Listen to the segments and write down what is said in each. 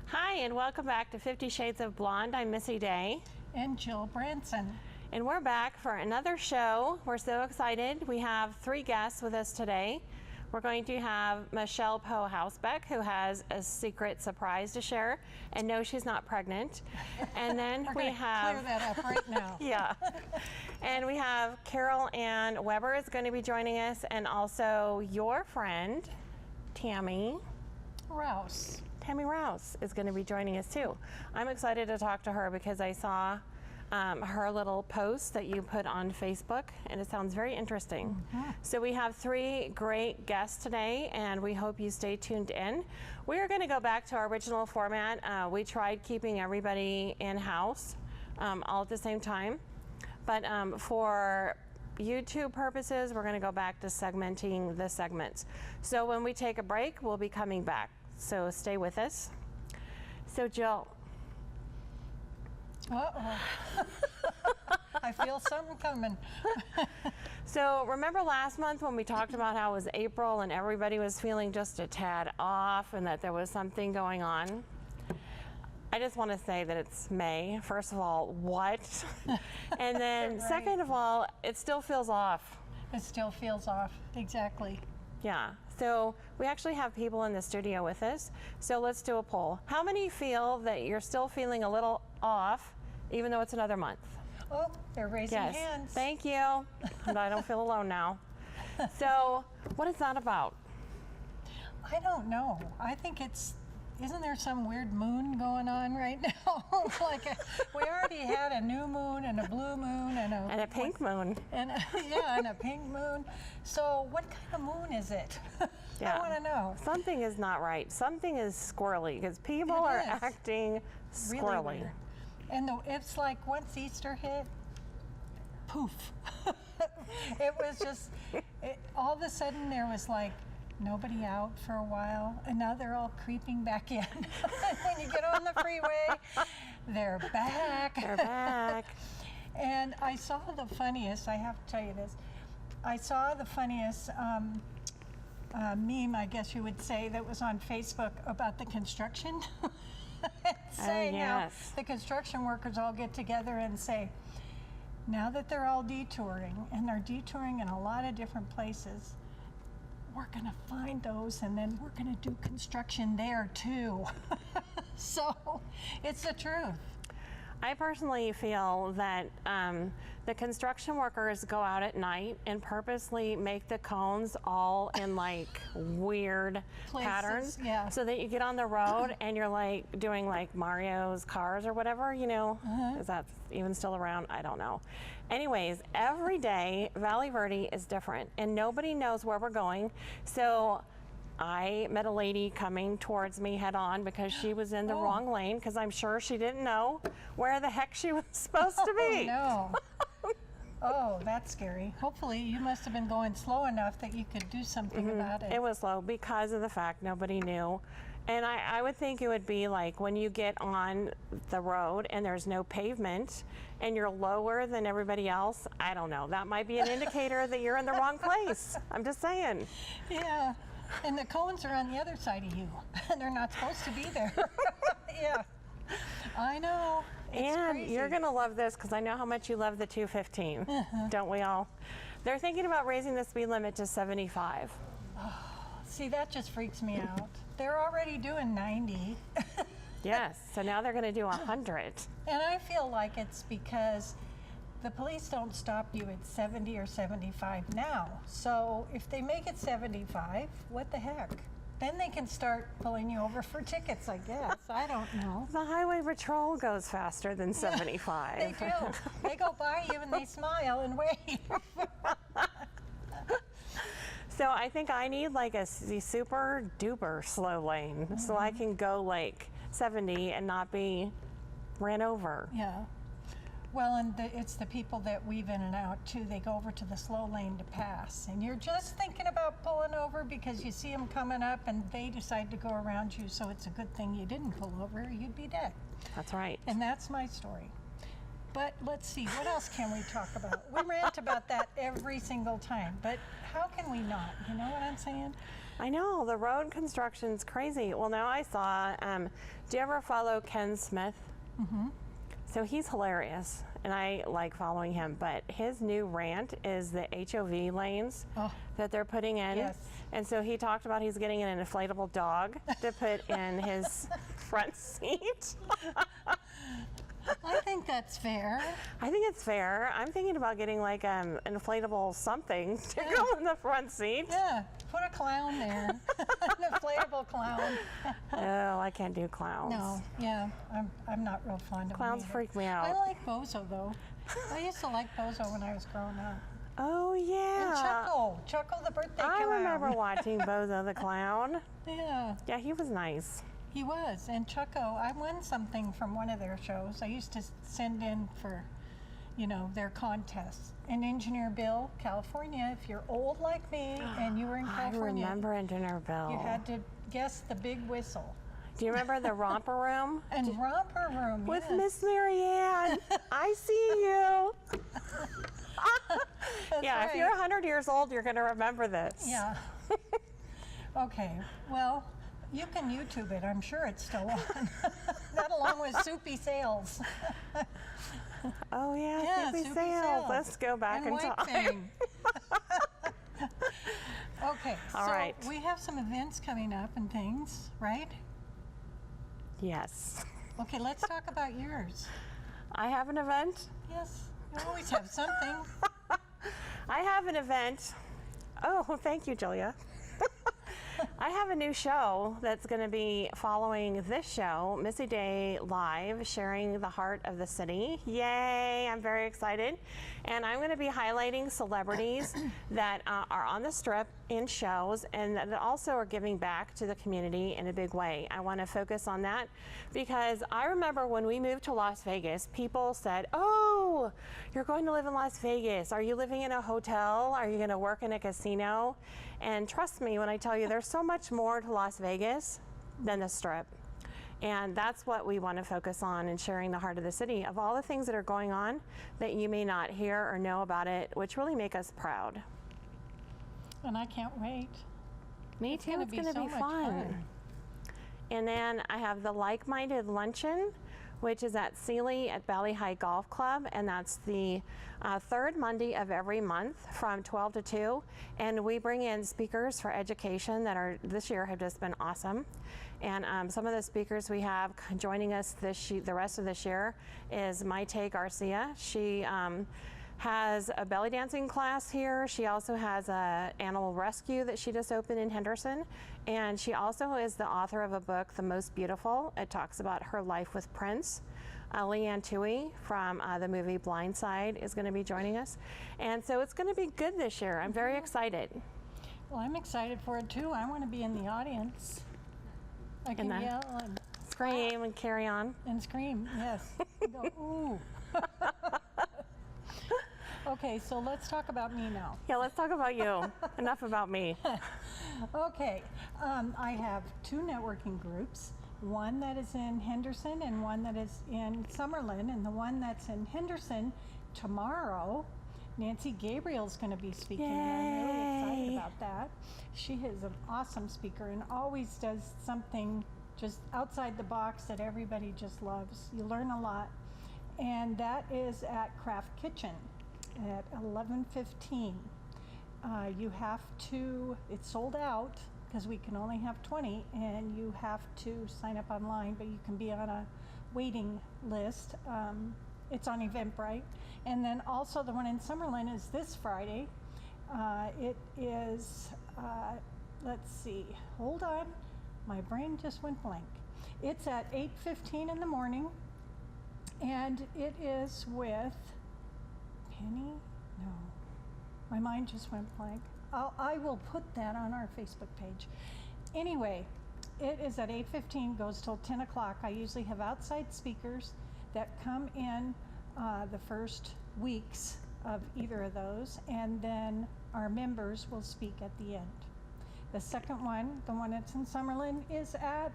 Hi, and welcome back to 50 Shades of Blonde. I'm Missy Day. And Jill Branson. And we're back for another show. We're so excited. We have 3 guests with us today. We're going to have Michelle Hausbeck, who has a secret surprise to share. And no, she's not pregnant. And then we have... clear that up right now. Yeah. And we have Carol Ann Weber is going to be joining us, and also your friend, Tammie. Rause. Tammie Rause is going to be joining us too. I'm excited to talk to her because I saw her little post that you put on Facebook, and it sounds very interesting. Mm-hmm. So we have 3 great guests today, and we hope you stay tuned in. We are going to go back to our original format. We tried keeping everybody in-house all at the same time, but for YouTube purposes, we're going to go back to segmenting the segments. So when we take a break, we'll be coming back. So stay with us. So Jill. Uh-oh. I feel something coming. So remember last month when we talked about how it was April and everybody was feeling just a tad off and that there was something going on? I just want to say that it's May. First of all, what? And then Right. Second of all, it still feels off. It still feels off. Exactly. Yeah. So we actually have people in the studio with us. So let's do a poll. How many feel that you're still feeling a little off, even though it's another month? Oh, they're raising Yes. hands. Thank you. And I don't feel alone now. So what is that about? I don't know. I think isn't there some weird moon going on right now? We already had a new moon and a blue moon And a pink moon. And a pink moon. So what kind of moon is it? Yeah. I want to know. Something is not right. Something is squirrely because people It are is. acting Really squirrely. weird. And it's like once Easter hit, poof. It was just, all of a sudden there was like nobody out for a while, and now they're all creeping back in. When you get on the freeway, they're back. They're back. And I saw the funniest, I have to tell you this, I saw the funniest meme, I guess you would say, that was on Facebook about the construction. Saying yes. how the construction workers all get together and say, now that they're all detouring, and they're detouring in a lot of different places, we're going to find those, and then we're going to do construction there too. So it's the truth. I personally feel that the construction workers go out at night and purposely make the cones all in like weird Places, patterns, yeah. so that you get on the road and you're like doing like Mario's Cars or whatever, you know. Is that even still around? I don't know. Anyways, every day Valley Verde is different and nobody knows where we're going. So I met a lady coming towards me head on because she was in the wrong lane, because I'm sure she didn't know where the heck she was supposed to be. Oh, no. Oh, that's scary. Hopefully you must have been going slow enough that you could do something about it. It was slow because of the fact nobody knew. And I would think it would be like when you get on the road and there's no pavement and you're lower than everybody else. I don't know. That might be an indicator that you're in the wrong place. I'm just saying. Yeah. And the cones are on the other side of you, and they're not supposed to be there. Yeah, I know. It's And crazy. you're going to love this because I know how much you love the 215. Don't we all? They're thinking about raising the speed limit to 75. See, that just freaks me out. They're already doing 90. Yes, so now they're going to do 100. And I feel like it's because the police don't stop you at 70 or 75 now. So if they make it 75, what the heck? Then they can start pulling you over for tickets, I guess. I don't know. The highway patrol goes faster than 75. They do. They go by you and they smile and wave. So I think I need like a super duper slow lane so I can go like 70 and not be ran over. Yeah. Well, and it's the people that weave in and out too. They go over to the slow lane to pass, and you're just thinking about pulling over because you see them coming up and they decide to go around you, so it's a good thing you didn't pull over, or you'd be dead. That's right. And that's my story. But let's see, what else can we talk about? We rant about that every single time, but how can we not? You know what I'm saying? I know, the road construction's crazy. Well, now I saw, do you ever follow Ken Smith? Mm-hmm. So he's hilarious, and I like following him, but his new rant is the HOV lanes that they're putting in. Yes. And so he talked about he's getting an inflatable dog to put in his front seat. I think that's fair. I think it's fair. I'm thinking about getting like an inflatable something to go in the front seat. Yeah, put a clown there. An inflatable clown. Oh, I can't do clowns. No, yeah, I'm not real fond of Clowns them either. freak me out. I like Bozo though. I used to like Bozo when I was growing up. Oh, yeah. And Chuckle the birthday clown. I remember watching Bozo the Clown. Yeah, Yeah, he was nice. he was. And Chucko, I won something from one of their shows. I used to send in for, their contests. And Engineer Bill, California, if you're old like me and you were in California, I remember Engineer Bill. you had to guess the big whistle. Do you remember the romper room? And Romper Room, With yes. Miss Marianne. I see you. That's Yeah, right. if you're 100 years old, you're going to remember this. Yeah. Okay, well, you can YouTube it. I'm sure it's still on. That along with Soupy Sales. Oh, yeah, Yeah, Soupy Soupy Sales. Sales. Let's go back And in White time. Fang. Okay, All so right. we have some events coming up and things, right? Yes. Okay, let's talk about yours. I have an event. Yes, you always have something. I have an event. Oh, thank you, Julia. I have a new show that's going to be following this show, Missy Day Live, sharing the heart of the city. Yay, I'm very excited. And I'm going to be highlighting celebrities that are on the strip in shows and that also are giving back to the community in a big way. I want to focus on that because I remember when we moved to Las Vegas, people said, oh, you're going to live in Las Vegas. Are you living in a hotel? Are you going to work in a casino? And trust me when I tell you there's so much more to Las Vegas than the strip. And that's what we want to focus on in sharing the heart of the city of all the things that are going on that you may not hear or know about it, which really make us proud. And I can't wait. Me too, it's going to so be much fun. And then I have the Like-Minded Luncheon, which is at Sealy at Valley High Golf Club, and that's the third Monday of every month from 12 to 2. And we bring in speakers for education that are this year have just been awesome. And some of the speakers we have joining us the rest of this year is Maite Garcia. She has a belly dancing class here. She also has a animal rescue that she just opened in Henderson. And she also is the author of a book, The Most Beautiful. It talks about her life with Prince. Leanne Tui from the movie Blind Side is going to be joining us. And so it's going to be good this year. I'm very excited. Well, I'm excited for it too. I want to be in the audience. I can then yell and Scream and carry on. scream, yes. Go, ooh. Okay, so let's talk about me now. Yeah, let's talk about you. Enough about me. Okay, I have two networking groups, one that is in Henderson and one that is in Summerlin. And the one that's in Henderson tomorrow, Nancy Gabriel's going to be speaking. And I'm really excited Yay. about that. She is an awesome speaker and always does something just outside the box that everybody just loves. You learn a lot. And that is at Craft Kitchen at 11:15. You have to, it's sold out because we can only have 20, and you have to sign up online, but you can be on a waiting list. It's on Eventbrite. And then also the one in Summerlin is this Friday. It is, let's see, hold on, my brain just went blank. It's at 8:15 in the morning, and it is with Penny? No. My mind just went blank. I will put that on our Facebook page. Anyway, it is at 8:15, goes till 10 o'clock. I usually have outside speakers that come in the first weeks of either of those, and then our members will speak at the end. The second one, the one that's in Summerlin, is at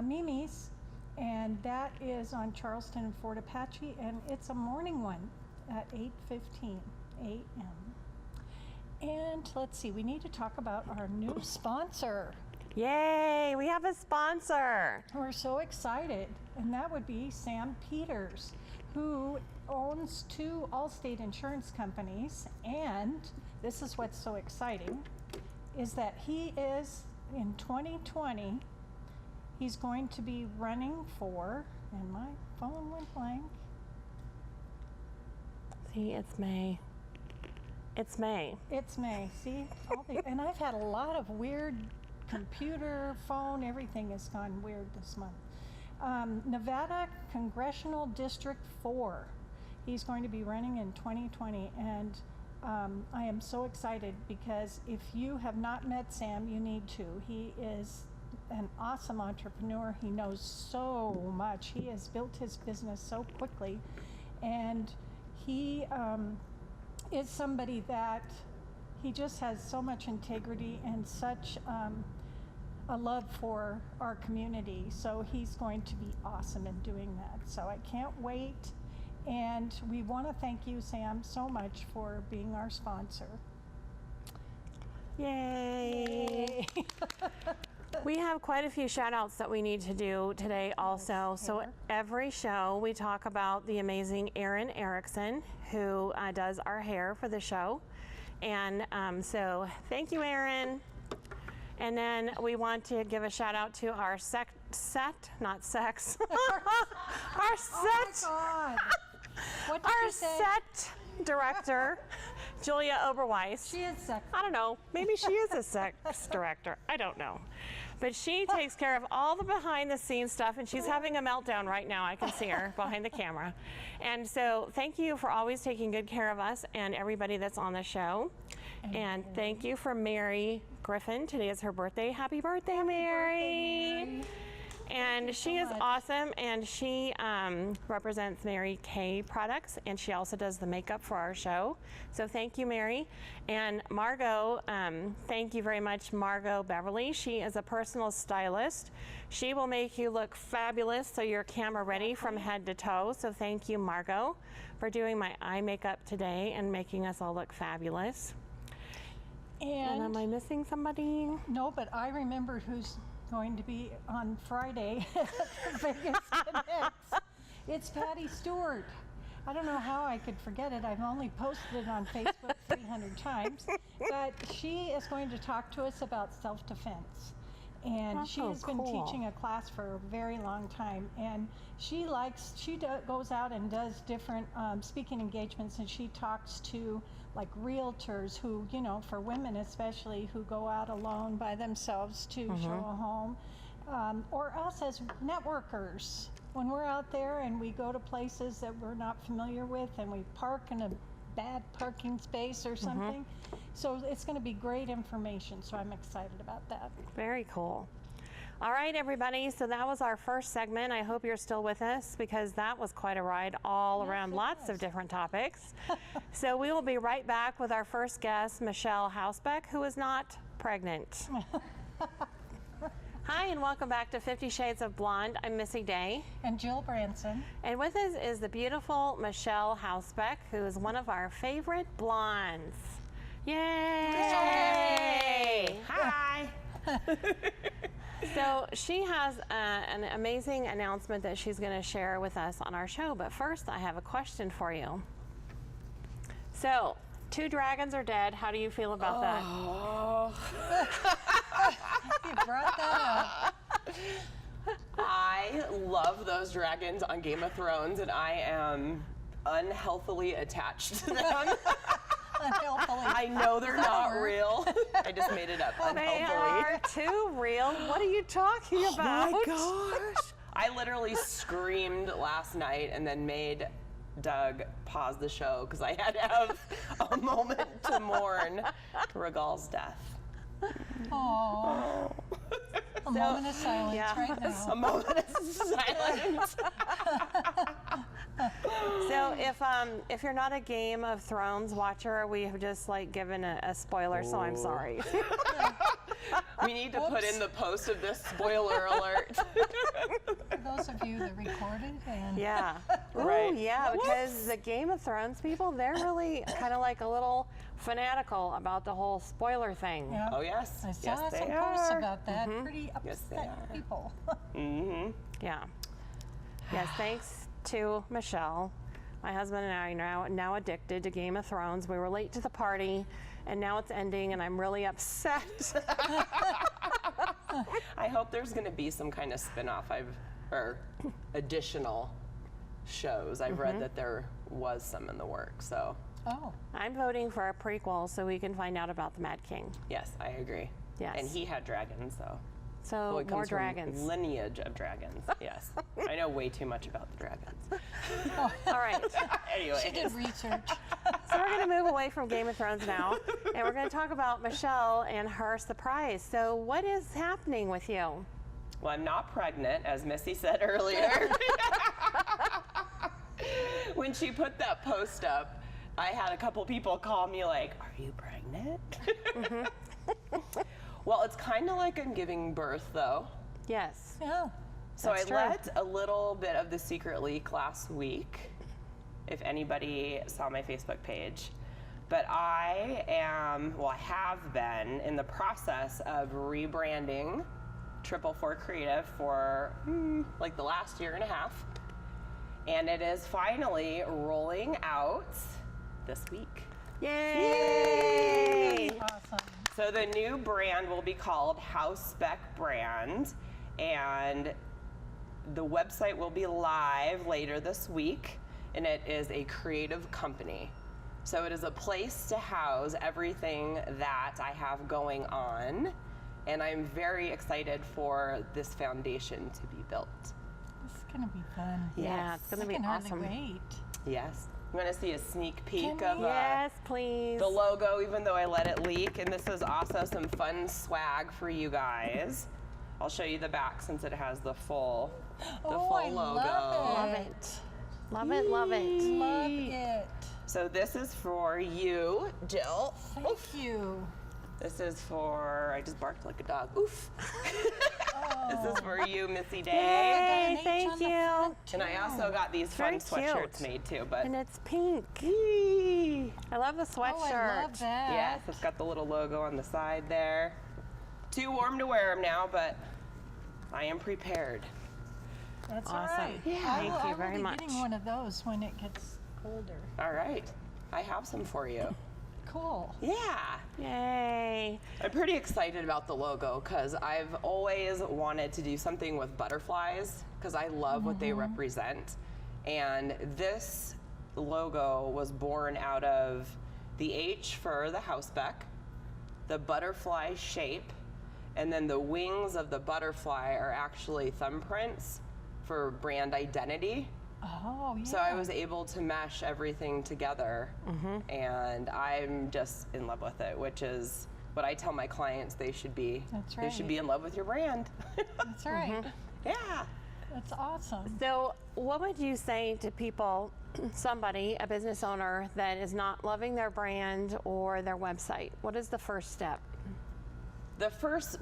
Mimi's, and that is on Charleston and Fort Apache, and it's a morning one at 8:15 a.m. And let's see, we need to talk about our new sponsor. Yay, we have a sponsor. We're so excited, and that would be Sam Peters, who owns 2 Allstate insurance companies, and this is what's so exciting, is that he is, in 2020, he's going to be running for, and my phone went blank. See, it's May. It's May. It's May, see? And I've had a lot of weird computer, phone, everything has gone weird this month. Nevada Congressional District 4. He's going to be running in 2020, and I am so excited because if you have not met Sam, you need to. He is an awesome entrepreneur. He knows so much. He has built his business so quickly, and he is somebody that he just has so much integrity and such a love for our community. So he's going to be awesome in doing that. So I can't wait. And we want to thank you, Sam, so much for being our sponsor. Yay. We have quite a few shout outs that we need to do today also. So every show we talk about the amazing Erin Erickson, who does our hair for the show. And so thank you, Erin. And then we want to give a shout out to our our set What did you say? set director, Julia Oberweis. She is sex. I don't know. Maybe she is a sex director. I don't know. But she takes care of all the behind the scenes stuff, and she's having a meltdown right now. I can see her behind the camera. And so thank you for always taking good care of us and everybody that's on the show. And thank you for Mary Griffin. Today is her birthday. Happy birthday, Mary. And she is awesome, and she represents Mary Kay Products, and she also does the makeup for our show. So thank you, Mary. And Margot, thank you very much, Margot Beverly. She is a personal stylist. She will make you look fabulous so you're camera ready from head to toe. So thank you, Margot, for doing my eye makeup today and making us all look fabulous. And am I missing somebody? No, but I remembered who's going to be on Friday at Vegas Connects. It's Patty Stewart. I don't know how I could forget it. I've only posted it on Facebook 300 times. But she is going to talk to us about self-defense. And she has been teaching a class for a very long time. And she goes out and does different speaking engagements, and she talks to like realtors who, you know, for women especially, who go out alone by themselves to show a home, or us as networkers. When we're out there and we go to places that we're not familiar with and we park in a bad parking space or something. So it's going to be great information, so I'm excited about that. Very cool. All right, everybody, so that was our first segment. I hope you're still with us because that was quite a ride all around lots of different topics. So we will be right back with our first guest, Michelle Hausbeck, who is not pregnant. Hi, and welcome back to 50 Shades of Blonde. I'm Missy Day. And Jill Branson. And with us is the beautiful Michelle Hausbeck, who is one of our favorite blondes. Yay! Yay! Hi! So she has an amazing announcement that she's going to share with us on our show. But first, I have a question for you. So, 2 dragons are dead. How do you feel about that? You brought that up. I love those dragons on Game of Thrones, and I am unhealthily attached to them. Unhealthily. I know they're not real. I just made it up. They Unhealthily. are too real. What are you talking about? Oh my gosh. I literally screamed last night and then made Doug pause the show because I had to have a moment to mourn Regal's death. Aww. A moment of silence right now. A moment of silence. So if you're not a Game of Thrones watcher, we have just like given a spoiler, so I'm sorry. We need to put in the post of this spoiler alert. For those of you the recorded and Yeah. Ooh, Right. yeah, because the Game of Thrones people, they're really kind of like a little fanatical about the whole spoiler thing. yeah. Oh yes. I saw Yes, some they posts are. about that. Pretty Yes, they upset are. people. Mm-hmm. Yeah. Yes, thanks to Michelle. My husband and I are now addicted to Game of Thrones. We were late to the party, and now it's ending, and I'm really upset. I hope there's going to be some kind of spin-off or additional shows. I've read that there was some in the works. So Oh, I'm voting for a prequel so we can find out about the Mad King. yes, I agree. Yes. And he had dragons, so. So Well, it more comes from dragons. lineage of dragons. Yes. I know way too much about the dragons. All right. she did Anyways. research. So we're going to move away from Game of Thrones now, and we're going to talk about Michelle and her surprise. So what is happening with you? Well, I'm not pregnant, as Missy said earlier. When she put that post up, I had a couple people call me like, "Are you pregnant?" Well, it's kind of like I'm giving birth, though. Yes. Yeah. So That's I true. let a little bit of the secret leak last week, if anybody saw my Facebook page. But I have been in the process of rebranding 444 Creative for like the last year and a half. And it is finally rolling out this week. Yay! Awesome. So the new brand will be called Hausbeck Brand, and the website will be live later this week, and it is a creative company. So it is a place to house everything that I have going on, and I'm very excited for this foundation to be built. This is going to be fun. Yeah, it's going to I be can hardly awesome. wait. Yes. I'm going to see a sneak peek Can of we? Yes, please. the logo, even though I let it leak. And this is also some fun swag for you guys. I'll show you the back since it has the full, Oh, I logo. Love it. Love it, love it. Love it. So this is for you, Jill. Thank you. This is for, I just barked like a dog. Oof. Oh. This is for you, Missy Day. Yay, Got an H thank on the you. front, And I too. also got these fun Very sweatshirts cute. made too, but And it's pink. Yee. I love the sweatshirt. Oh, I love that. Yes, it's got the little logo on the side there. Too warm to wear them now, but I am prepared. That's Awesome. all right. Yeah. Thank you I will very be much. getting one of those when it gets colder. All right, I have some for you. Cool. Yeah. Yay. I'm pretty excited about the logo because I've always wanted to do something with butterflies because I love what they represent. And this logo was born out of the H for the Hausbeck, the butterfly shape, and then the wings of the butterfly are actually thumbprints for brand identity. Oh, yeah. So I was able to mesh everything together, and I'm just in love with it, which is what I tell my clients they should be. That's They should right. be in love with your brand. That's right. Yeah. That's awesome. So, what would you say to people, somebody, a business owner, that is not loving their brand or their website? What is the first step? The first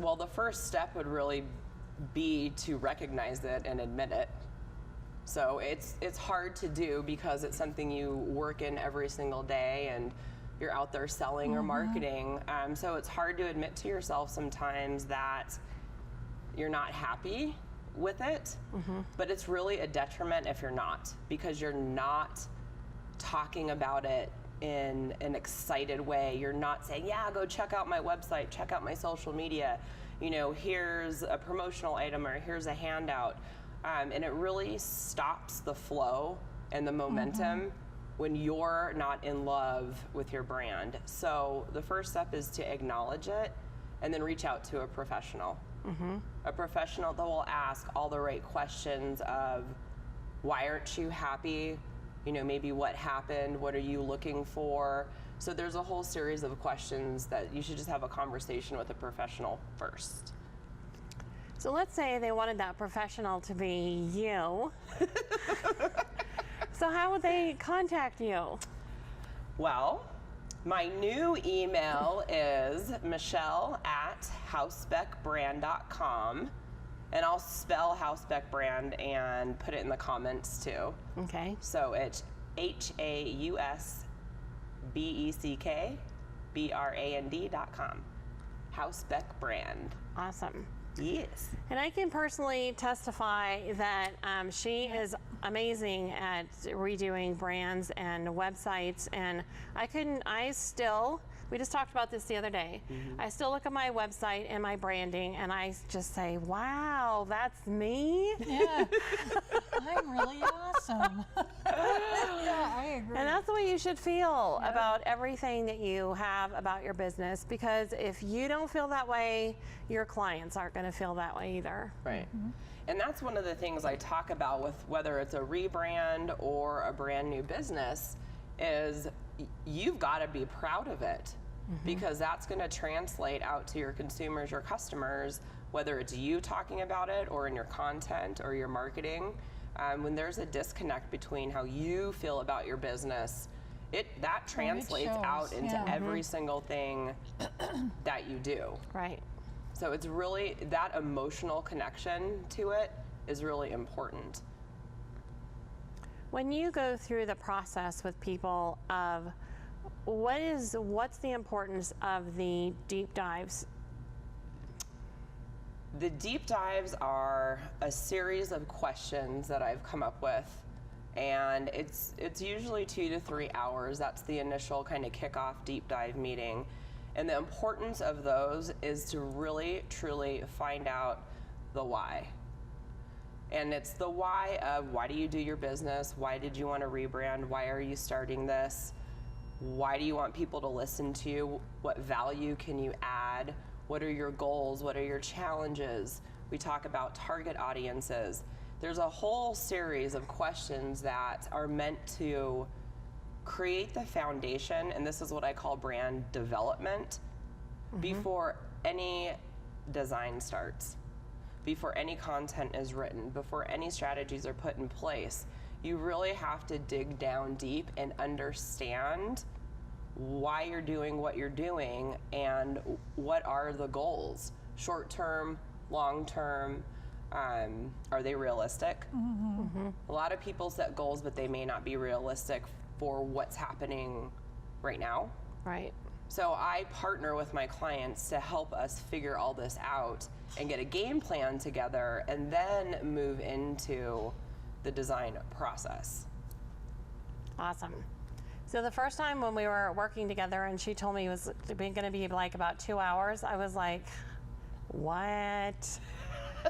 step would really be to recognize it and admit it. So it's hard to do because it's something you work in every single day and you're out there selling or marketing. So it's hard to admit to yourself sometimes that you're not happy with it, but it's really a detriment if you're not, because you're not talking about it in an excited way. You're not saying, yeah, go check out my website, check out my social media. You know, here's a promotional item or here's a handout. And it really stops the flow and the momentum when you're not in love with your brand. So the first step is to acknowledge it and then reach out to a professional. A professional that will ask all the right questions of why aren't you happy? You know, maybe what happened? What are you looking for? So there's a whole series of questions that you should just have a conversation with a professional first. So, let's say they wanted that professional to be you. So, how would they contact you? Well, my new email is michelle@hausbeckbrand.com. And I'll spell Hausbeck brand and put it in the comments too. Okay. So it's HAUSBECKBRAND.com. Hausbeck brand. Awesome. Yes. And I can personally testify that she is amazing at redoing brands and websites. And we just talked about this the other day. I still look at my website and my branding and I just say, wow, that's me. Yeah. I'm really awesome. Yeah, I agree. And that's the way you should feel about everything that you have about your business, because if you don't feel that way, your clients aren't going to feel that way either. Right. And that's one of the things I talk about with whether it's a rebrand or a brand new business is you've got to be proud of it, because that's going to translate out to your consumers, your customers, whether it's you talking about it or in your content or your marketing. When there's a disconnect between how you feel about your business, that translates out into every single thing that you do. Right. So it's really, that emotional connection to it is really important. When you go through the process with people of what's the importance of the deep dives? The deep dives are a series of questions that I've come up with, and it's usually 2 to 3 hours. That's the initial kind of kickoff deep dive meeting. And the importance of those is to really, truly find out the why. And it's the why of, why do you do your business? Why did you want to rebrand? Why are you starting this? Why do you want people to listen to you? What value can you add? What are your goals? What are your challenges? We talk about target audiences. There's a whole series of questions that are meant to create the foundation, and this is what I call brand development, before any design starts, before any content is written, before any strategies are put in place. You really have to dig down deep and understand why you're doing what you're doing and what are the goals, short term, long term. Are they realistic? A lot of people set goals, but they may not be realistic for what's happening right now. Right. So I partner with my clients to help us figure all this out and get a game plan together and then move into the design process. Awesome. So the first time when we were working together and she told me it was going to be like about 2 hours, I was like, what?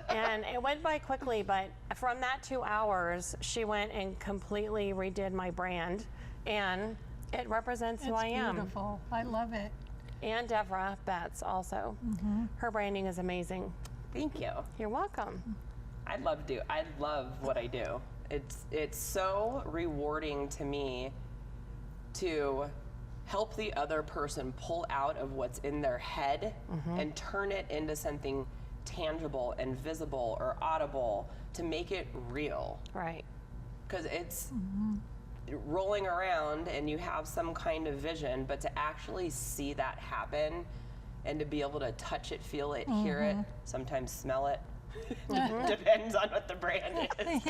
And it went by quickly, but from that 2 hours, she went and completely redid my brand, and it represents who I am. It's beautiful. I love it. And Deborah Betts also. Her branding is amazing. Thank you. You're welcome. I love what I do. It's so rewarding to me to help the other person pull out of what's in their head and turn it into something tangible and visible or audible to make it real. Right. Because it's rolling around and you have some kind of vision, but to actually see that happen and to be able to touch it, feel it, hear it, sometimes smell it, depends on what the brand is.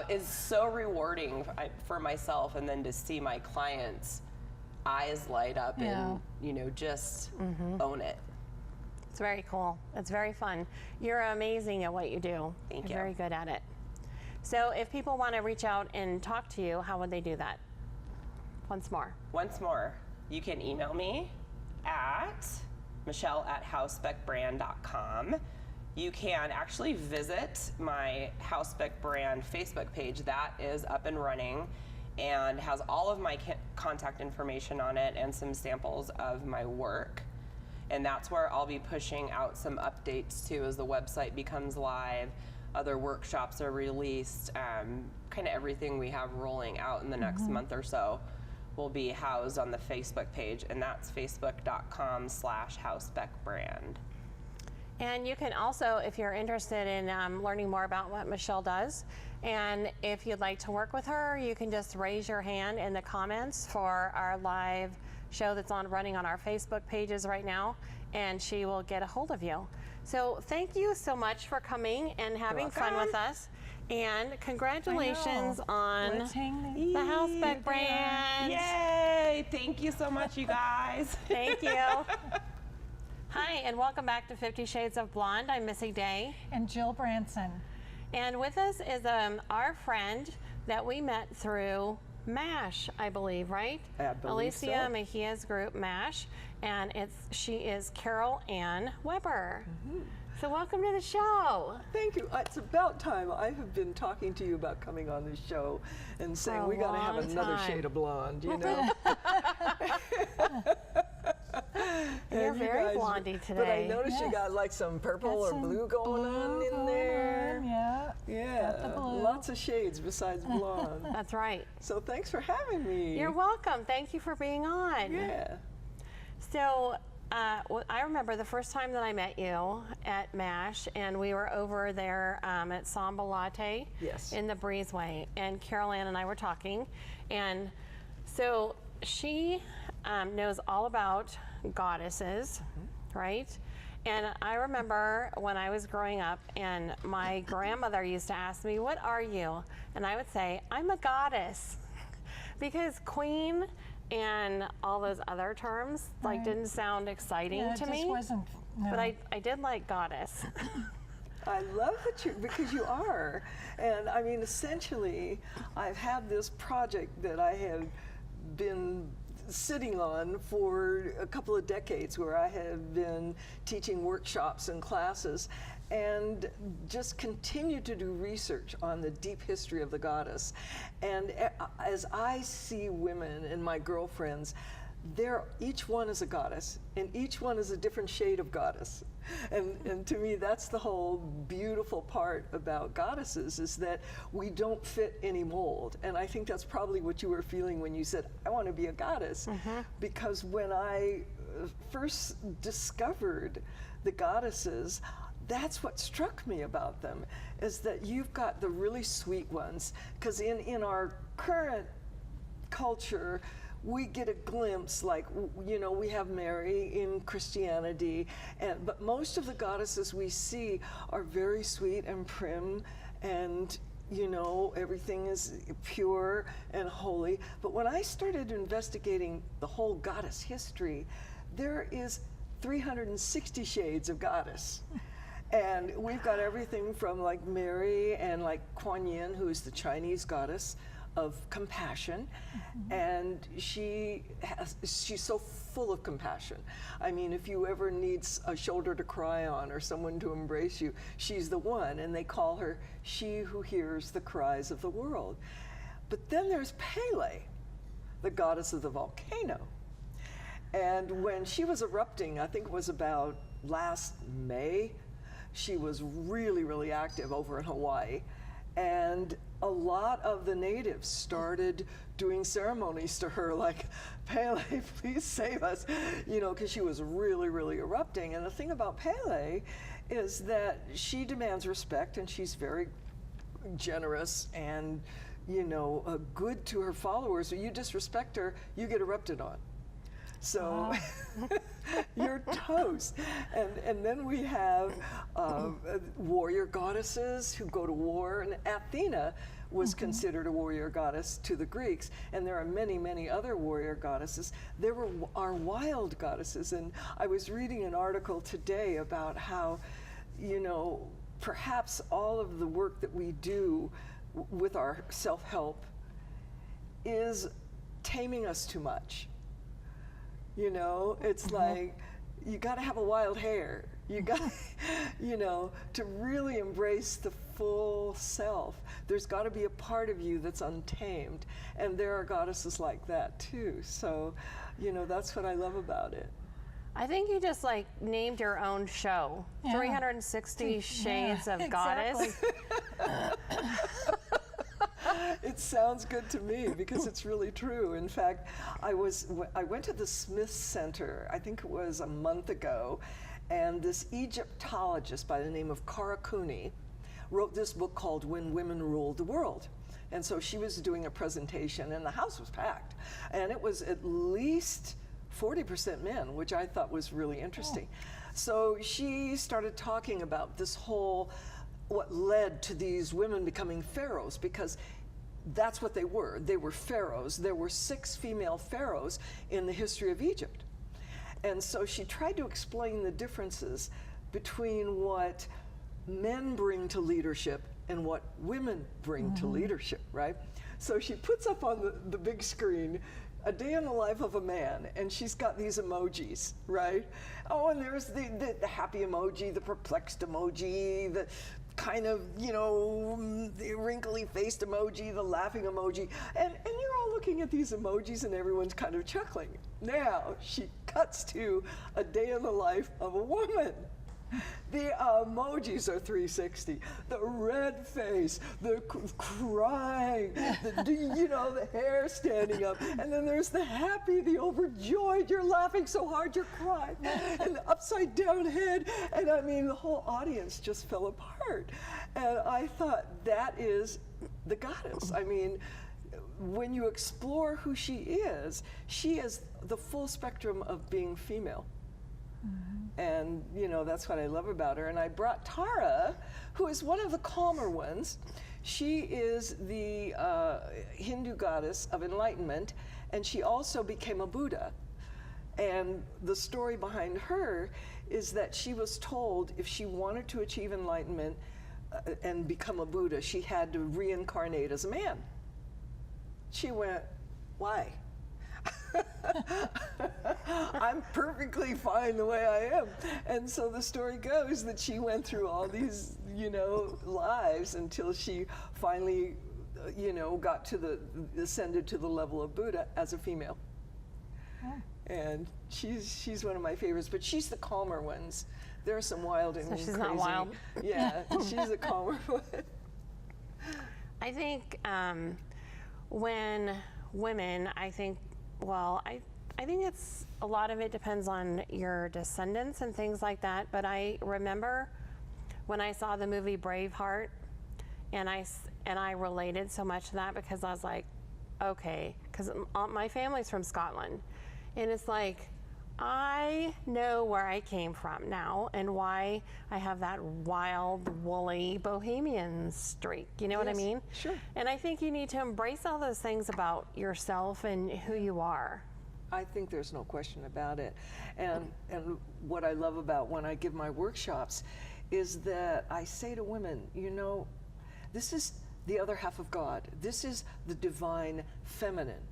Is so rewarding for myself, and then to see my clients' eyes light up and just own it. It's very cool. It's very fun. You're amazing at what you do. Thank you. You're very good at it. So if people want to reach out and talk to you, how would they do that? Once more, you can email me at michelle@hausbeckbrand.com. You can actually visit my Hausbeck Brand Facebook page. That is up and running and has all of my contact information on it and some samples of my work. And that's where I'll be pushing out some updates too as the website becomes live, other workshops are released, kind of everything we have rolling out in the next month or so will be housed on the Facebook page, and that's facebook.com/hausbeckbrand. and you can also, if you're interested in learning more about what Michelle does, and if you'd like to work with her, you can just raise your hand in the comments for our live show that's running on our Facebook pages right now, and she will get a hold of you. So thank you so much for coming and having fun with us. And congratulations on Let's hang the Hausbeck brand. Yay! Thank you so much, you guys. Thank you. Hi, and welcome back to 50 Shades of Blonde. I'm Missy Day. And Jill Branson. And with us is our friend that we met through MASH, I believe, right? I believe Alicia so. Mejia's group, MASH, and she is Carol Ann Weber. So welcome to the show. Thank you. It's about time. I have been talking to you about coming on this show and saying For a we got to have long another time. shade of blonde, you know? You're And you very guys- blondie today. But I noticed you Yes. got like some purple Got or some blue going on blue in going there. on, yeah. Yeah, Got the blue. lots of shades besides blonde. That's right. So thanks for having me. You're welcome. Thank you for being on. Yeah. So I remember the first time that I met you at MASH, and we were over there at Samba Latte Yes. in the Breezeway, and Carol Ann and I were talking, and so she knows all about goddesses, right? And I remember when I was growing up, and my grandmother used to ask me, "What are you?" And I would say, "I'm a goddess," because queen and all those other terms like didn't sound exciting Yeah, it to just me. wasn't. No. But I did like goddess. I love that because you are. And I mean, essentially, I've had this project that I have been sitting on for a couple of decades where I have been teaching workshops and classes and just continue to do research on the deep history of the goddess. And as I see women and my girlfriends, each one is a goddess, and each one is a different shade of goddess. And to me, that's the whole beautiful part about goddesses, is that we don't fit any mold. And I think that's probably what you were feeling when you said, I want to be a goddess. Because when I first discovered the goddesses, that's what struck me about them, is that you've got the really sweet ones. Because in our current culture, we get a glimpse, like, you know, we have Mary in Christianity, but most of the goddesses we see are very sweet and prim, and, you know, everything is pure and holy. But when I started investigating the whole goddess history, there is 360 shades of goddess. And we've got everything from like Mary and like Kuan Yin, who is the Chinese goddess of compassion, and she's so full of compassion. I mean, if you ever need a shoulder to cry on or someone to embrace you, she's the one, and they call her she who hears the cries of the world. But then there's Pele, the goddess of the volcano. And when she was erupting, I think it was about last May, she was really, really active over in Hawaii. And a lot of the natives started doing ceremonies to her, like, Pele, please save us, you know, because she was really, really erupting. And the thing about Pele is that she demands respect, and she's very generous and, you know, good to her followers. So you disrespect her, you get erupted on. So you're toast. And then we have warrior goddesses who go to war. And Athena was considered a warrior goddess to the Greeks. And there are many, many other warrior goddesses. There are wild goddesses. And I was reading an article today about how, you know, perhaps all of the work that we do with our self-help is taming us too much. You know, it's like, you got to have a wild hair. You got, you know, to really embrace the full self. There's got to be a part of you that's untamed. And there are goddesses like that too. So, you know, that's what I love about it. I think you just like named your own show, Yeah. 360 Shades of exactly. Goddess. It sounds good to me because it's really true. In fact, I went to the Smith Center, I think it was a month ago, and this Egyptologist by the name of Cara Cooney wrote this book called When Women Ruled the World. And so she was doing a presentation, and the house was packed. And it was at least 40% men, which I thought was really interesting. So she started talking about this whole, what led to these women becoming pharaohs, because that's what they were. They were pharaohs. There were 6 female pharaohs in the history of Egypt. And so she tried to explain the differences between what men bring to leadership and what women bring to leadership, right? So she puts up on the big screen a day in the life of a man, and she's got these emojis, right? Oh, and there's the happy emoji, the perplexed emoji, the kind of, the wrinkly faced emoji, the laughing emoji, and you're all looking at these emojis and everyone's kind of chuckling. Now she cuts to a day in the life of a woman. The emojis are 360. The red face, the crying, the hair standing up, and then there's the happy, the overjoyed, you're laughing so hard you're crying, and the upside down head, and I mean the whole audience just fell apart. And I thought, that is the goddess. I mean, when you explore who she is the full spectrum of being female. And that's what I love about her. And I brought Tara, who is one of the calmer ones. She is the Hindu goddess of enlightenment, and she also became a Buddha. And the story behind her is that she was told if she wanted to achieve enlightenment and become a Buddha, she had to reincarnate as a man. She went, why? I'm perfectly fine the way I am. And so the story goes that she went through all these, lives until she finally, got to ascended to the level of Buddha as a female. Oh. And she's one of my favorites, but she's the calmer ones. There are some wild and she's crazy. Not wild. Yeah, she's a calmer one. I think when women, I think it's a lot of it depends on your descendants and things like that. But I remember when I saw the movie Braveheart, and I related so much to that because I was like, okay, because my family's from Scotland, and it's like I know where I came from now and why I have that wild, woolly bohemian streak. You know what I mean? Sure. And I think you need to embrace all those things about yourself and who you are. I think there's no question about it. And what I love about when I give my workshops is that I say to women, this is the other half of God. This is the divine feminine.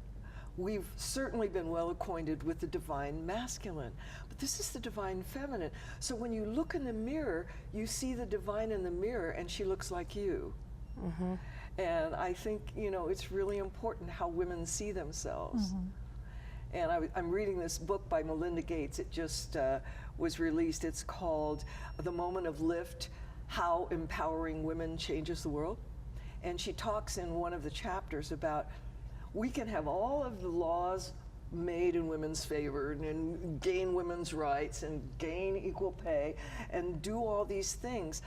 We've certainly been well acquainted with the divine masculine, but this is the divine feminine. So when you look in the mirror, you see the divine in the mirror, and she looks like you. Mm-hmm. And I think, it's really important how women see themselves. Mm-hmm. And I'm reading this book by Melinda Gates. It just was released. It's called The Moment of Lift, How Empowering Women Changes the World. And she talks in one of the chapters about we can have all of the laws made in women's favor and gain women's rights and gain equal pay and do all these things.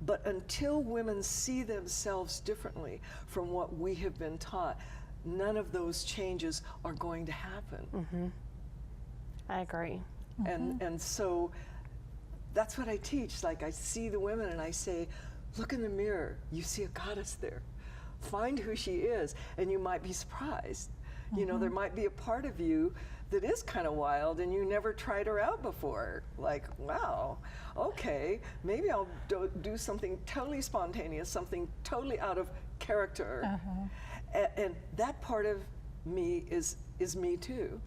But until women see themselves differently from what we have been taught, none of those changes are going to happen. Mm-hmm. I agree. Mm-hmm. And so that's what I teach. Like, I see the women and I say, look in the mirror, you see a goddess there. Find who she is, and you might be surprised. Mm-hmm. There might be a part of you that is kind of wild and you never tried her out before. Like, wow, okay, maybe I'll do something totally spontaneous, something totally out of character. Uh-huh. And that part of me is me too.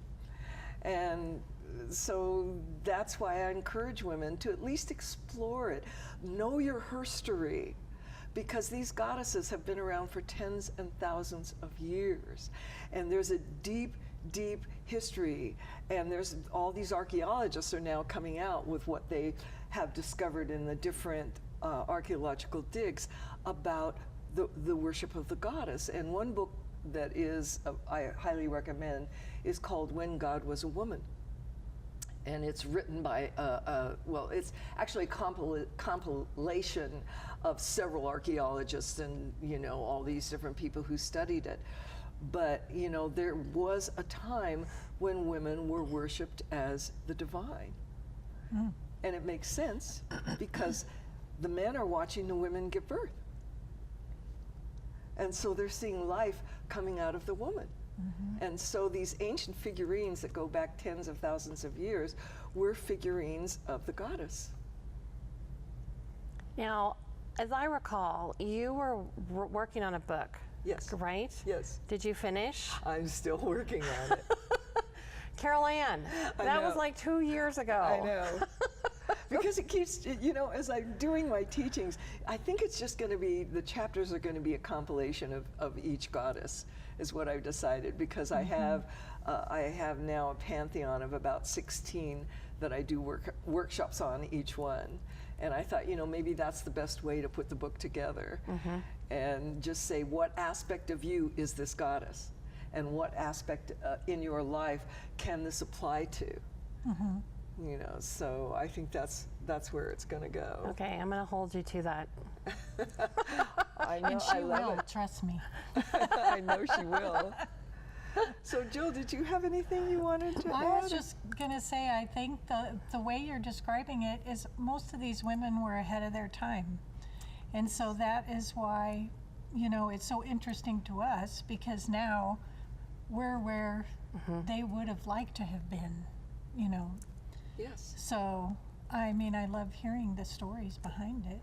And so that's why I encourage women to at least explore it. Know your herstory. Because these goddesses have been around for tens and thousands of years. And there's a deep, deep history. And there's all these archaeologists are now coming out with what they have discovered in the different archaeological digs about the worship of the goddess. And one book that I highly recommend is called When God Was a Woman. And it's written by, it's actually a compilation of several archaeologists and, all these different people who studied it. But, you know, there was a time when women were worshipped as the divine. And it makes sense because the men are watching the women give birth. And so they're seeing life coming out of the woman. And so these ancient figurines that go back tens of thousands of years were figurines of the goddess. Now, as I recall, you were working on a book, Yes. right? Yes. Did you finish? I'm still working on it. Carol Ann, I that was know. like 2 years ago. I know. Because it keeps, you know, as I'm doing my teachings, I think it's just going to be, the chapters are going to be a compilation of each goddess, is what I've decided, because I have now a pantheon of about 16 that I do workshops on each one. And I thought, you know, maybe that's the best way to put the book together and just say, what aspect of you is this goddess? And what aspect in your life can this apply to? You know, so I think that's where it's going to go. Okay, I'm going to hold you to that. I know, And she I love will, it. trust me. I know she will. So Jill, did you have anything you wanted to I add? was just going to say, I think the way you're describing it is most of these women were ahead of their time. And so that is why, you know, it's so interesting to us, because now we're where they would have liked to have been, you know. Yes. So, I mean, I love hearing the stories behind it.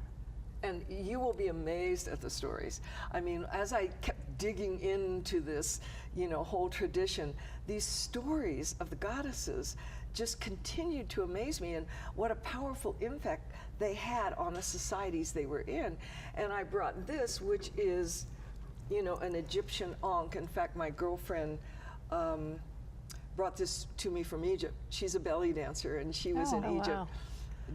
And you will be amazed at the stories. I mean, as I kept digging into this, you know, whole tradition, these stories of the goddesses just continued to amaze me, and what a powerful impact they had on the societies they were in. And I brought this, which is, you know, an Egyptian ankh. In fact, my girlfriend brought this to me from Egypt. She's a belly dancer, and she was in Egypt. Wow.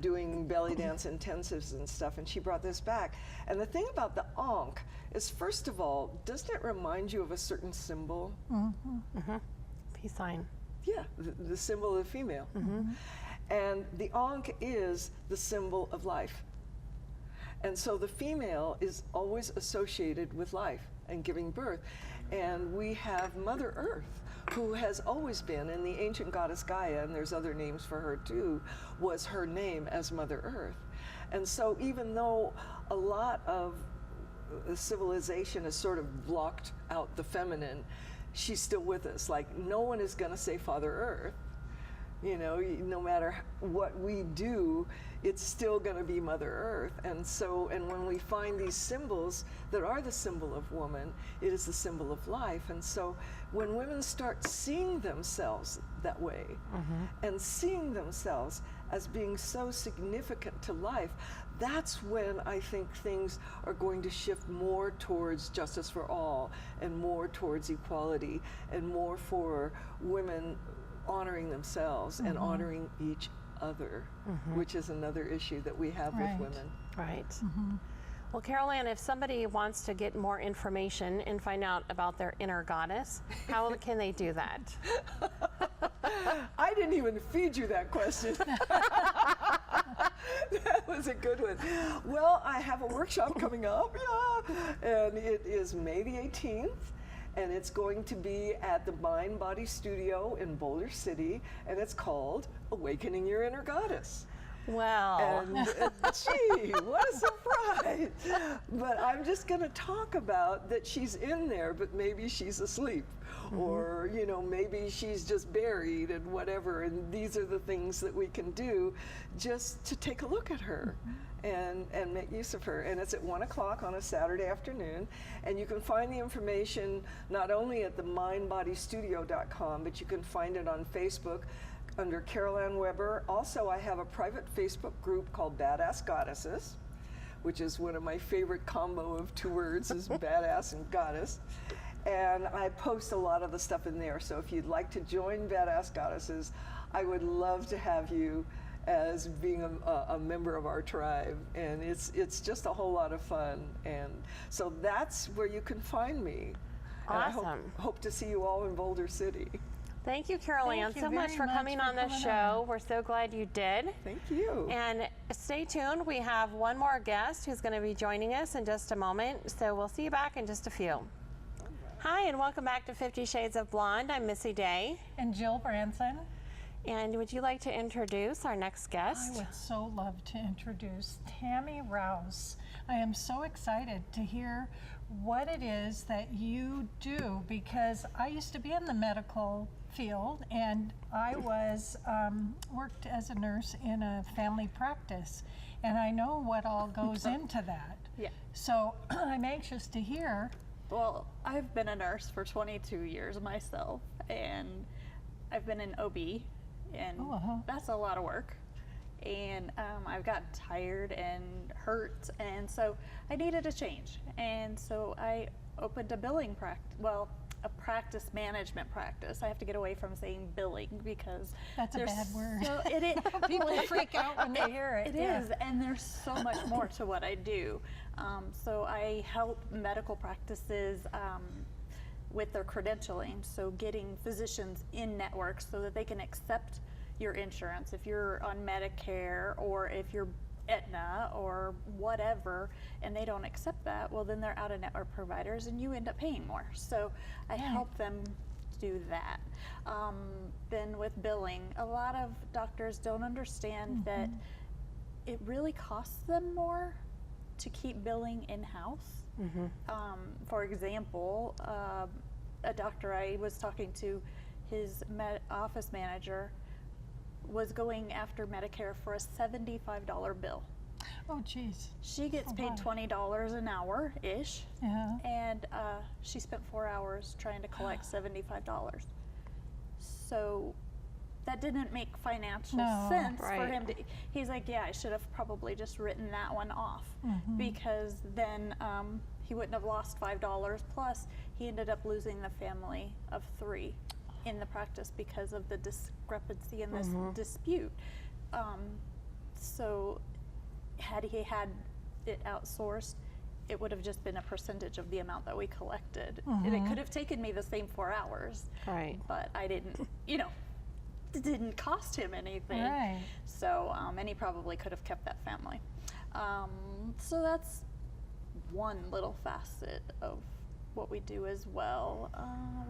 Doing belly dance intensives and stuff, and she brought this back. And the thing about the ankh is, first of all, doesn't it remind you of a certain symbol? Peace sign. Yeah, the symbol of the female. And the ankh is the symbol of life. And so the female is always associated with life and giving birth. And we have Mother Earth, who has always been, and the ancient goddess Gaia, and there's other names for her too, was her name as Mother Earth. And so even though a lot of civilization has sort of blocked out the feminine, she's still with us. Like, no one is going to say Father Earth. You know, no matter what we do, it's still going to be Mother Earth. And so, and when we find these symbols that are the symbol of woman, it is the symbol of life. And so when women start seeing themselves that way and seeing themselves as being so significant to life, that's when I think things are going to shift more towards justice for all, and more towards equality, and more for women honoring themselves and honoring each other, which is another issue that we have Right. with women. Right. Well, Carol Ann, if somebody wants to get more information and find out about their inner goddess, how can they do that? I didn't even feed you that question. That was a good one. Well, I have a workshop coming up, and it is May the 18th. And it's going to be at the Mind Body Studio in Boulder City, and it's called Awakening Your Inner Goddess. Well, And gee, what a surprise! But I'm just going to talk about that she's in there, but maybe she's asleep, or you know, maybe she's just buried and whatever. And these are the things that we can do just to take a look at her. And make use of her. And it's at 1 o'clock on a Saturday afternoon. And you can find the information not only at the mindbodystudio.com, but you can find it on Facebook under Carol Ann Weber. Also, I have a private Facebook group called Badass Goddesses, which is one of my favorite combo of two words is badass and goddess. And I post a lot of the stuff in there. So if you'd like to join Badass Goddesses, I would love to have you as being a member of our tribe, and it's just a whole lot of fun. And so that's where you can find me. Awesome. And I hope to see you all in Boulder City. thank you, Carol Thank Ann, you so much very for much coming for on this coming show. on. We're so glad you did. Thank you. And stay tuned. We have one more guest who's going to be joining us in just a moment. So we'll see you back in just a few. All right. Hi, and welcome back to 50 Shades of Blonde. I'm Missy Day. And Jill Branson. And would you like to introduce our next guest? I would so love to introduce Tammie Rause. I am so excited to hear what it is that you do, because I used to be in the medical field, and I was worked as a nurse in a family practice, and I know what all goes into that. Yeah. So I'm anxious to hear. Well, I've been a nurse for 22 years myself, and I've been in OB, and that's a lot of work. And I've gotten tired and hurt, and so I needed a change. And so I opened a billing practice, well, a practice management practice. I have to get away from saying billing because That's a bad word. So it People freak out when they hear it. It is, and there's so much more to what I do. So I help medical practices with their credentialing, so getting physicians in networks so that they can accept your insurance. If you're on Medicare or if you're Aetna or whatever, and they don't accept that, well, then they're out of network providers and you end up paying more. So I help them do that. Then with billing, a lot of doctors don't understand that it really costs them more to keep billing in-house. For example, a doctor I was talking to, his office manager was going after Medicare for a $75 bill. Oh, geez. She gets paid $20 an hour-ish, and she spent 4 hours trying to collect $75. So that didn't make financial sense for him to, he's like, yeah, I should have probably just written that one off, because then he wouldn't have lost $5, plus he ended up losing the family of 3 in the practice because of the discrepancy in this dispute. So had he had it outsourced, it would have just been a percentage of the amount that we collected. And it could have taken me the same 4 hours. Right. But I didn't, it didn't cost him anything. Right. So, and he probably could have kept that family. So that's one little facet of what we do as well.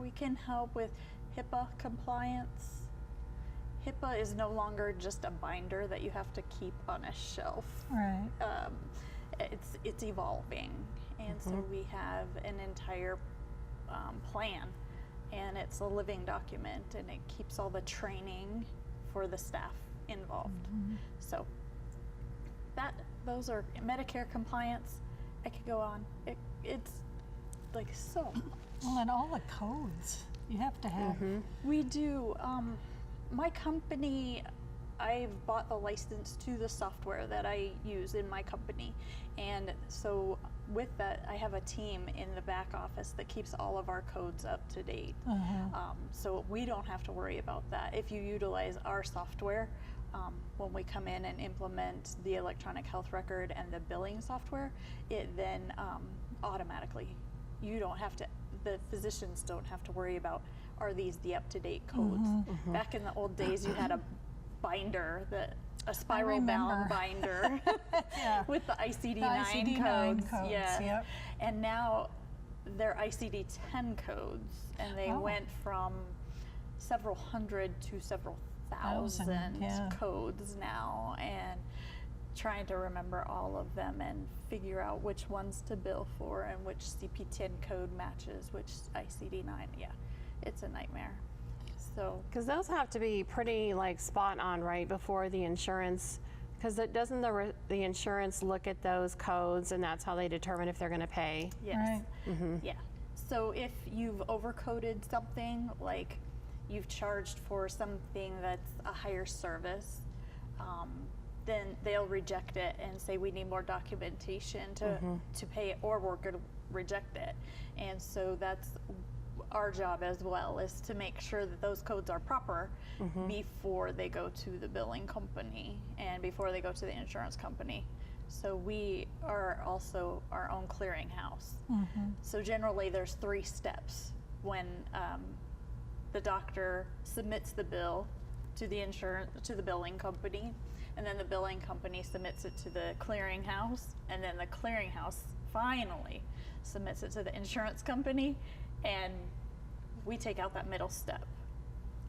We can help with HIPAA compliance. HIPAA is no longer just a binder that you have to keep on a shelf. Right. It's evolving, and so we have an entire plan, and it's a living document, and it keeps all the training for the staff involved. So those are Medicare compliance. I could go on. It's like so much. Well, and all the codes you have to have. We do. My company, I've bought the license to the software that I use in my company. And so with that, I have a team in the back office that keeps all of our codes up to date. So we don't have to worry about that. If you utilize our software, when we come in and implement the electronic health record and the billing software, it then automatically, you don't have to, the physicians don't have to worry about, are these the up-to-date codes? Back in the old days, you had a binder, a spiral bound binder with the ICD-9 codes. Yep. And now they're ICD-10 codes, and they went from several hundred to several thousand codes now, and trying to remember all of them and figure out which ones to bill for and which CP10 code matches which ICD-9. It's a nightmare. So, because those have to be pretty spot on, right, before the insurance, because doesn't the insurance look at those codes, and that's how they determine if they're going to pay? yes. Yeah. So if you've overcoded something, like you've charged for something that's a higher service, then they'll reject it and say we need more documentation to pay it, or we're going to reject it. And so that's our job as well, is to make sure that those codes are proper before they go to the billing company and before they go to the insurance company. So we are also our own clearinghouse. So generally there's 3 steps when the doctor submits the bill to the billing company, and then the billing company submits it to the clearinghouse, and then the clearinghouse finally submits it to the insurance company, And we take out that middle step,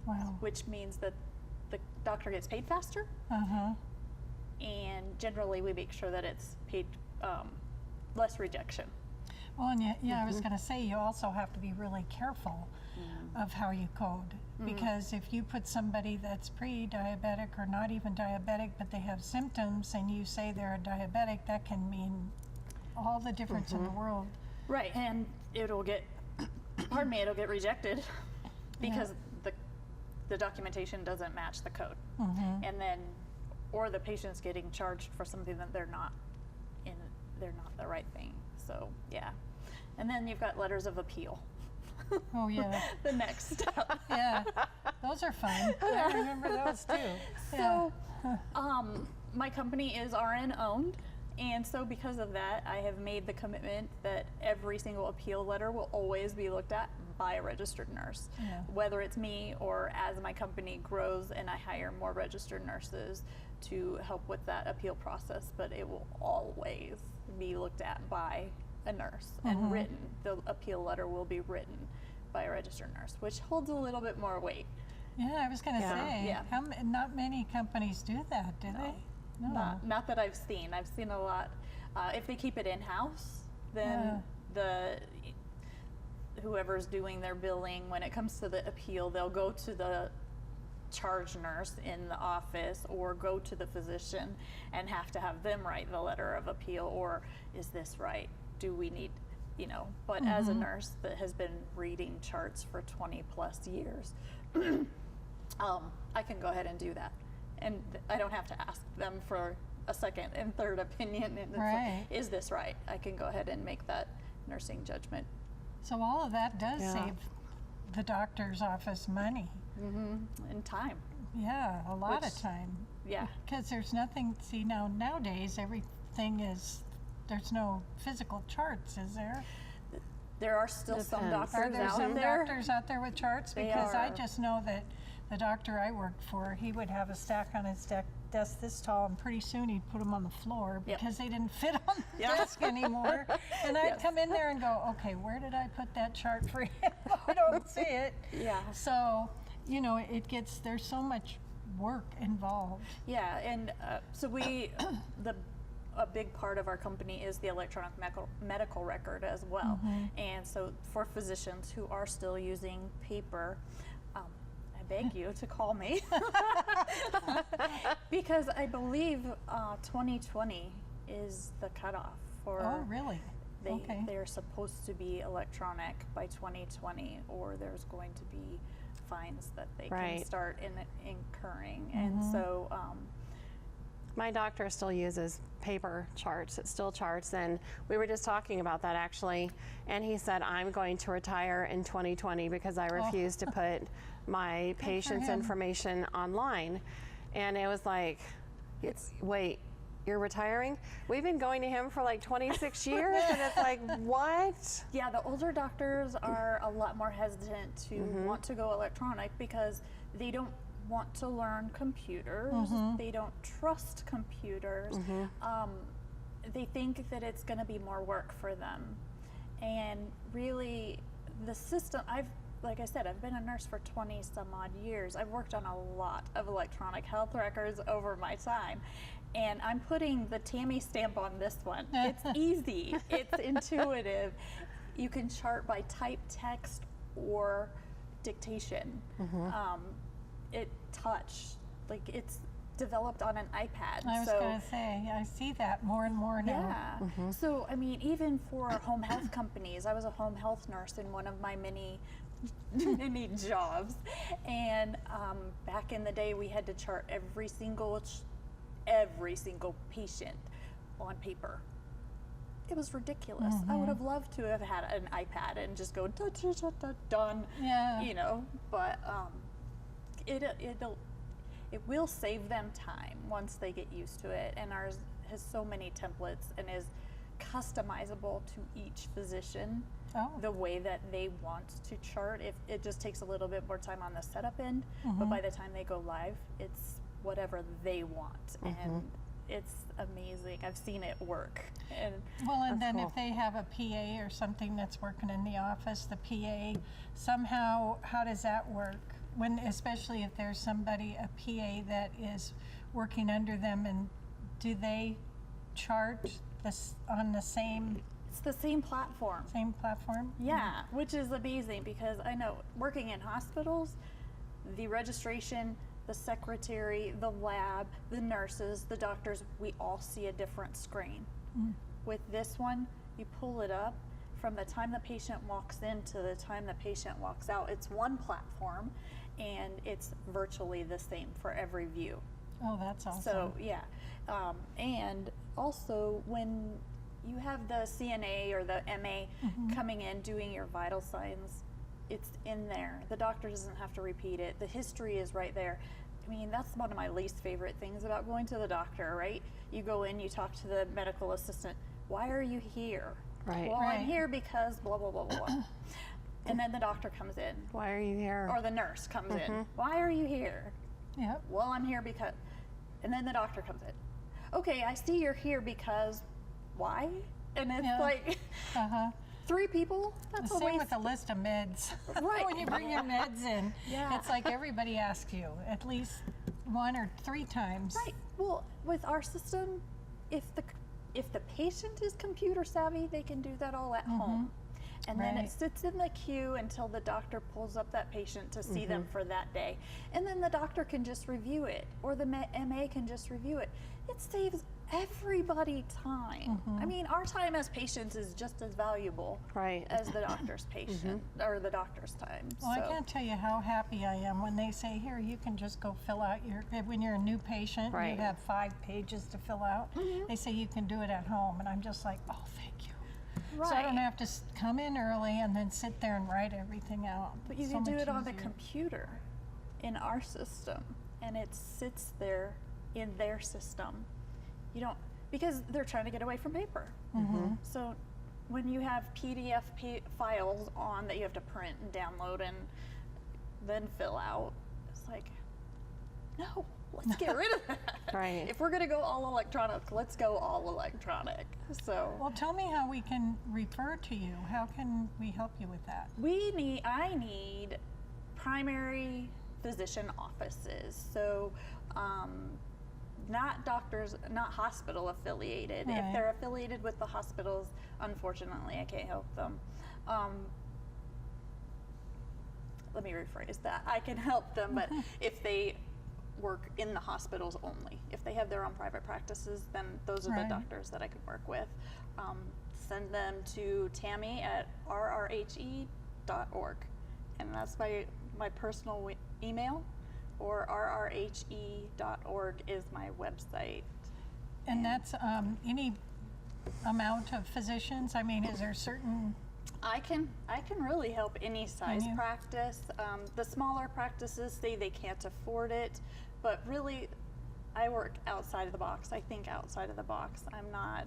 Wow. which means that the doctor gets paid faster, Uh-huh. and generally we make sure that it's paid less rejection. Well, and I was going to say, you also have to be really careful of how you code. Because if you put somebody that's pre-diabetic or not even diabetic, but they have symptoms, and you say they're a diabetic, that can mean all the difference in the world. Right, and it'll get, pardon me, it'll get rejected because the documentation doesn't match the code. And then, or the patient's getting charged for something that they're not the right thing. So, yeah. And then you've got letters of appeal. Oh, yeah. The next step. Yeah. Those are fun. I remember those too. So, my company is RN owned, and so because of that, I have made the commitment that every single appeal letter will always be looked at by a registered nurse. Yeah. Whether it's me or as my company grows and I hire more registered nurses to help with that appeal process, but it will always be looked at by a nurse and written. The appeal letter will be written by a registered nurse, which holds a little bit more weight. Yeah, I was going to say, Yeah. Not many companies do that, do they? No. Not that I've seen. I've seen a lot. If they keep it in-house, then whoever's doing their billing, when it comes to the appeal, they'll go to the charge nurse in the office or go to the physician and have to have them write the letter of appeal, or is this right? Do we need, but as a nurse that has been reading charts for 20 plus years, I can go ahead and do that. And I don't have to ask them for a second and third opinion. And it's like, is this right? I can go ahead and make that nursing judgment. So all of that does save the doctor's office money. And time. Yeah, a lot of time. Yeah. Because there's nothing, nowadays everything is, there's no physical charts, is there? There are still some Depends. Are doctors there out some there. doctors out there with charts? They Because I are. just know that the doctor I worked for, he would have a stack on his desk this tall, and pretty soon he'd put them on the floor Yep. because they didn't fit on the desk anymore. And I'd come in there and go, okay, where did I put that chart for him? I don't see it. Yeah. So, there's so much work involved. Yeah, and so a big part of our company is the electronic medical record as well. And so for physicians who are still using paper, I beg you to call me because I believe 2020 is the cutoff for. Oh, really? They're supposed to be electronic by 2020, or there's going to be fines that they can start incurring. And so My doctor still uses paper charts. It still charts, and we were just talking about that actually. And he said, I'm going to retire in 2020 because I refuse to put my patient's him. information online. And it was like, wait, you're retiring? We've been going to him for like 26 years, and it's like, what? yeah, the older doctors are a lot more hesitant to want to go electronic because they don't want to learn computers. They don't trust computers. They think that it's going to be more work for them. And really, the system, like I said, I've been a nurse for 20 some odd years. I've worked on a lot of electronic health records over my time. And I'm putting the Tammie stamp on this one. It's easy, it's intuitive. You can chart by type text or dictation. It's developed on an iPad. I was going to say, I see that more and more now. Yeah. So, I mean, even for home health companies, I was a home health nurse in one of my many jobs. And back in the day, we had to chart every single patient on paper. It was ridiculous. I would have loved to have had an iPad and just go done. Yeah. But it will save them time once they get used to it. And ours has so many templates and is customizable to each physician the way that they want to chart. If it just takes a little bit more time on the setup end, but by the time they go live, it's whatever they want. And it's amazing. I've seen it work. And Well, and That's then cool. if they have a PA or something that's working in the office, the PA, somehow, how does that work? When, especially if there's somebody, a PA that is working under them, and do they charge this on the same it's the same platform. platform? Yeah, which is amazing because I know working in hospitals, the registration, the secretary, the lab, the nurses, the doctors, we all see a different screen. With this one, you pull it up from the time the patient walks in to the time the patient walks out. It's one platform and it's virtually the same for every view. Oh, that's awesome. So, yeah. And also, when you have the CNA or the MA coming in doing your vital signs, it's in there. The doctor doesn't have to repeat it. The history is right there. I mean, that's one of my least favorite things about going to the doctor, right? You go in, you talk to the medical assistant. Why are you here? Right. Well, Right. I'm here because blah, blah, blah, blah, blah. And then the doctor comes in, Why are you here? or the nurse comes in. Why are you here? Yep. Well, I'm here because, and then the doctor comes in. Okay, I see you're here because, why? And it's Yeah. like, Uh-huh. 3 people? That's a Same waste. with the list of meds. Right. When you bring your meds in, Yeah. it's like everybody asks you at least 1 or 3 times. Right. Well, with our system, if the patient is computer savvy, they can do that all at home. And then Right. it sits in the queue until the doctor pulls up that patient to see them for that day. And then the doctor can just review it, or the MA can just review it. It saves everybody time. I mean, our time as patients is just as valuable Right. as the doctor's patient or the doctor's time. Well, so. I can't tell you how happy I am when they say, here, you can just go fill out your, when you're a new patient, and Right. you have 5 pages to fill out. They say you can do it at home, and I'm just like, oh, thank you. So I don't have to come in early and then sit there and write everything out. But you It's can so do much it on the easier. computer in our system, and it sits there in their system. You don't, because they're trying to get away from paper. So when you have PDF files on that you have to print and download and then fill out, it's like, no, let's get rid of that. Right. If we're going to go all electronic, let's go all electronic. So Well, tell me how we can refer to you. How can we help you with that? I need primary physician offices. So, not doctors, not hospital affiliated. If Right. they're affiliated with the hospitals, unfortunately, I can't help them. Let me rephrase that. I can help them, but if they work in the hospitals only, if they have their own private practices, then those are the Right. doctors that I could work with. Send them to Tammie at rrhe.org, and that's my personal email, or rrhe.org is my website. And that's any amount of physicians? I mean, is there certain? I can really help any size you? practice. The smaller practices say they can't afford it, but really, I work outside of the box. I think outside of the box. I'm not,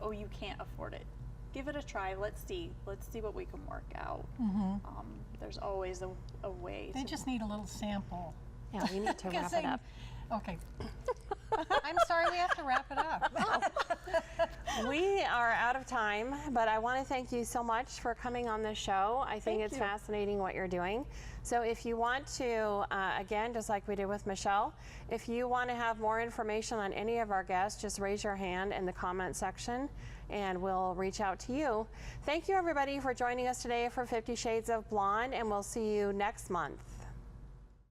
oh, you can't afford it. Give it a try. Let's see what we can work out. There's always a way. They just need a little sample. Yeah, we need to wrap Because it up. Okay. I'm sorry, we have to wrap it up. We are out of time, but I want to thank you so much for coming on this show. I think Thank it's you. fascinating what you're doing. So if you want to, again, just like we did with Michelle, if you want to have more information on any of our guests, just raise your hand in the comment section and we'll reach out to you. Thank you everybody for joining us today for 50 Shades of Blonde, and we'll see you next month.